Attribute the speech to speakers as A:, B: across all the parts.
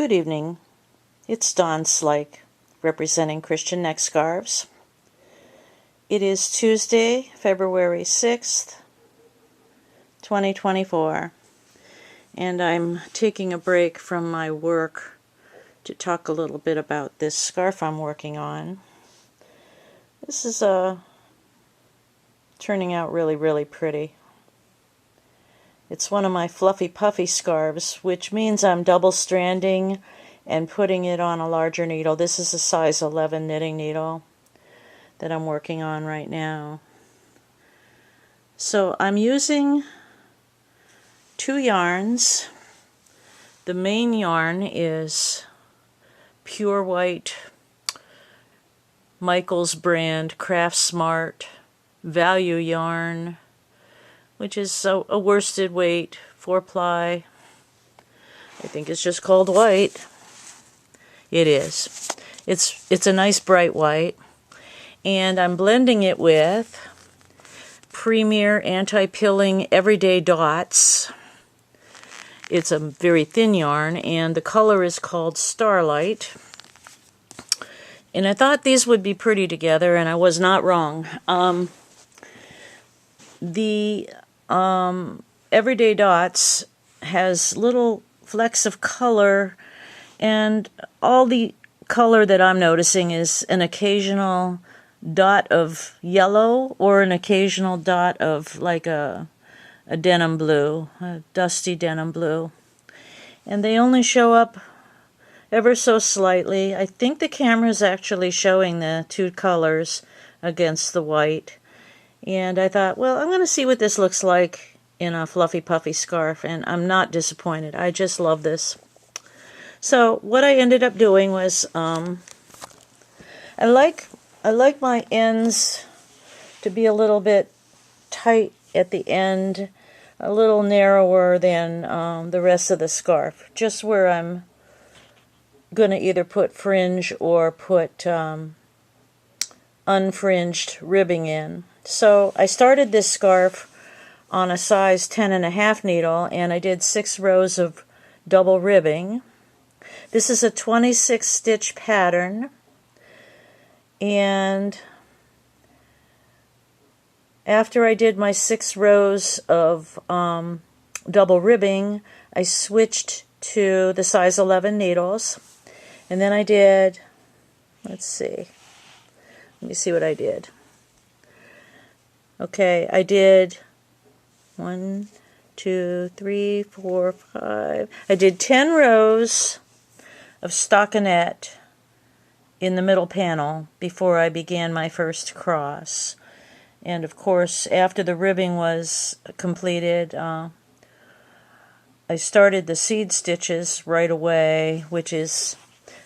A: Good evening. It's Dawn Slike, representing Christian Neck Scarves. It is Tuesday, February 6th, 2024, and I'm taking a break from my work to talk a little bit about this scarf I'm working on. This is turning out really pretty. It's one of my fluffy puffy scarves, which means I'm double stranding and putting it on a larger needle. This is a size 11 knitting needle that I'm working on right now. So I'm using two yarns. The main yarn is Pure White Michaels brand Craft Smart Value yarn, which is a worsted weight 4-ply. I think it's just called white. It is. It's a nice bright white, and I'm blending it with Premier Anti-Pilling Everyday Dots. It's a very thin yarn, and the color is called Starlight. And I thought these would be pretty together, and I was not wrong. The Everyday Dots has little flecks of color, and all the color that I'm noticing is an occasional dot of yellow or an occasional dot of like a denim blue, a dusty denim blue. And they only show up ever so slightly. I think the camera is actually showing the two colors against the white. And I thought, well, I'm going to see what this looks like in a fluffy puffy scarf, and I'm not disappointed. I just love this. So what I ended up doing was, I like my ends to be a little bit tight at the end, a little narrower than the rest of the scarf, just where I'm going to either put fringe or put unfringed ribbing in. So I started this scarf on a size 10.5 needle, and I did 6 rows of double ribbing. This is a 26 stitch pattern, and after I did my 6 rows of double ribbing, I switched to the size 11 needles, and then I did, let me see what I did. Okay, I did 1, 2, 3, 4, 5. I did 10 rows of stockinette in the middle panel before I began my first cross. And of course, after the ribbing was completed, I started the seed stitches right away, which is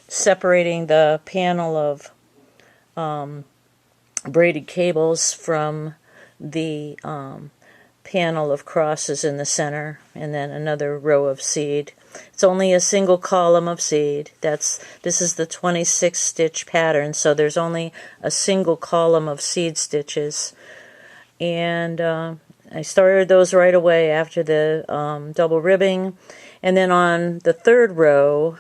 A: separating the panel of braided cables from the panel of crosses in the center, and then another row of seed. It's only a single column of seed. This is the 26 stitch pattern, so there's only a single column of seed stitches. And I started those right away after the double ribbing, and then on the third row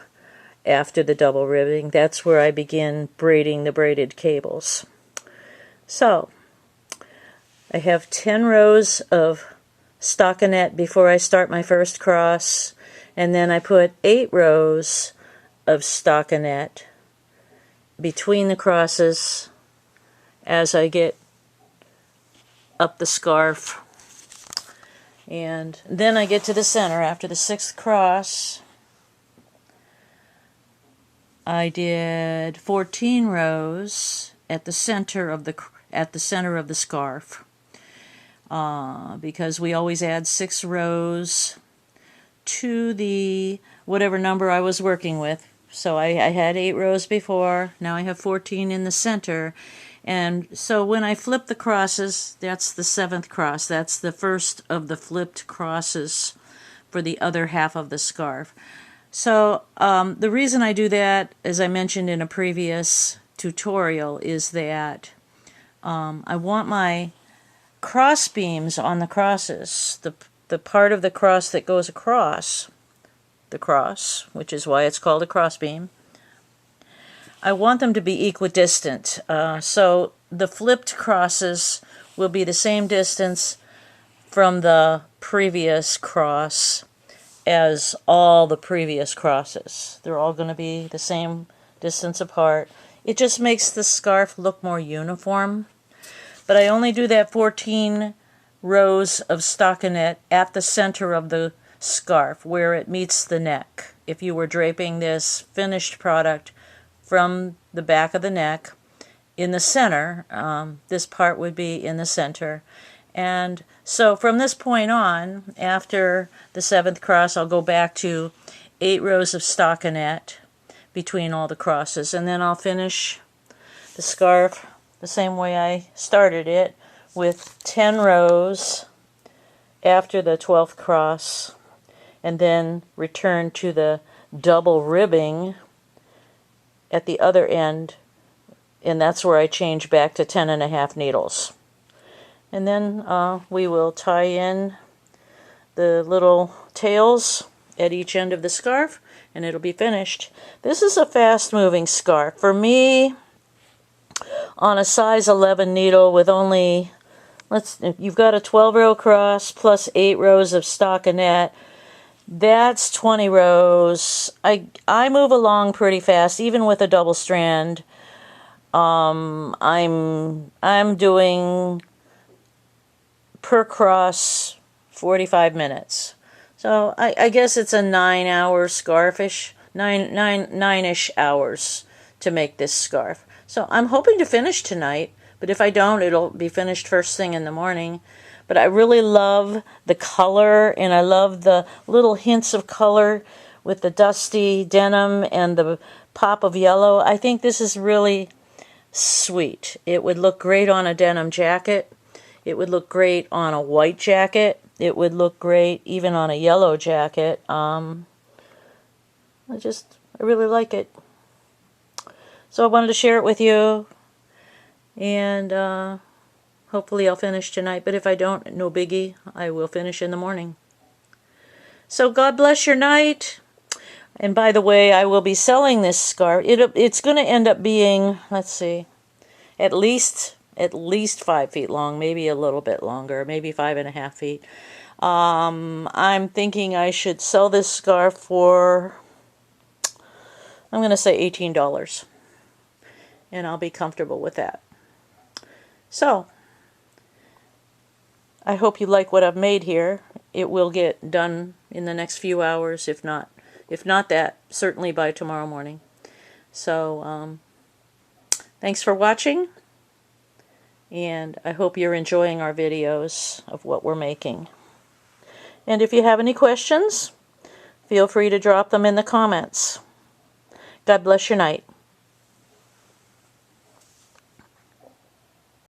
A: after the double ribbing, that's where I begin braiding the braided cables. So I have 10 rows of stockinette before I start my first cross, and then I put 8 rows of stockinette between the crosses as I get up the scarf. And then I get to the center. After the 6th cross, I did 14 rows at the center of the scarf. Because we always add 6 rows to the whatever number I was working with. So I had 8 rows before, now I have 14 in the center. And so when I flip the crosses, that's the 7th cross. That's the first of the flipped crosses for the other half of the scarf. So the reason I do that, as I mentioned in a previous tutorial, is that I want my cross beams on the crosses, the part of the cross that goes across, the cross, which is why it's called a crossbeam. I want them to be equidistant, so the flipped crosses will be the same distance from the previous cross as all the previous crosses. They're all going to be the same distance apart. It just makes the scarf look more uniform. But I only do that 14 rows of stockinette at the center of the scarf where it meets the neck. If you were draping this finished product from the back of the neck in the center, this part would be in the center. And so from this point on, after the 7th cross, I'll go back to 8 rows of stockinette between all the crosses, and then I'll finish the scarf the same way I started it, with 10 rows after the 12th cross, and then return to the double ribbing at the other end, and that's where I change back to 10.5 needles. And then we will tie in the little tails at each end of the scarf, and it'll be finished. This is a fast-moving scarf. For me, on a size 11 needle with only, you've got a 12-row cross plus 8 rows of stockinette. That's 20 rows. I move along pretty fast, even with a double strand. I'm doing per cross 45 minutes. So I guess it's a 9-hour scarfish, nine-ish hours to make this scarf. So I'm hoping to finish tonight, but if I don't, it'll be finished first thing in the morning. But I really love the color, and I love the little hints of color with the dusty denim and the pop of yellow. I think this is really sweet. It would look great on a denim jacket. It would look great on a white jacket. It would look great even on a yellow jacket. I really like it. So I wanted to share it with you, and hopefully I'll finish tonight, but if I don't, no biggie. I will finish in the morning. So God bless your night. And by the way, I will be selling this scarf. It's going to end up being, let's see, at least 5 feet long, maybe a little bit longer, maybe 5.5 feet. I'm thinking I should sell this scarf for, I'm going to say $18. And I'll be comfortable with that. So, I hope you like what I've made here. It will get done in the next few hours, if not that, certainly by tomorrow morning. So, thanks for watching, and I hope you're enjoying our videos of what we're making. And if you have any questions, feel free to drop them in the comments. God bless your night.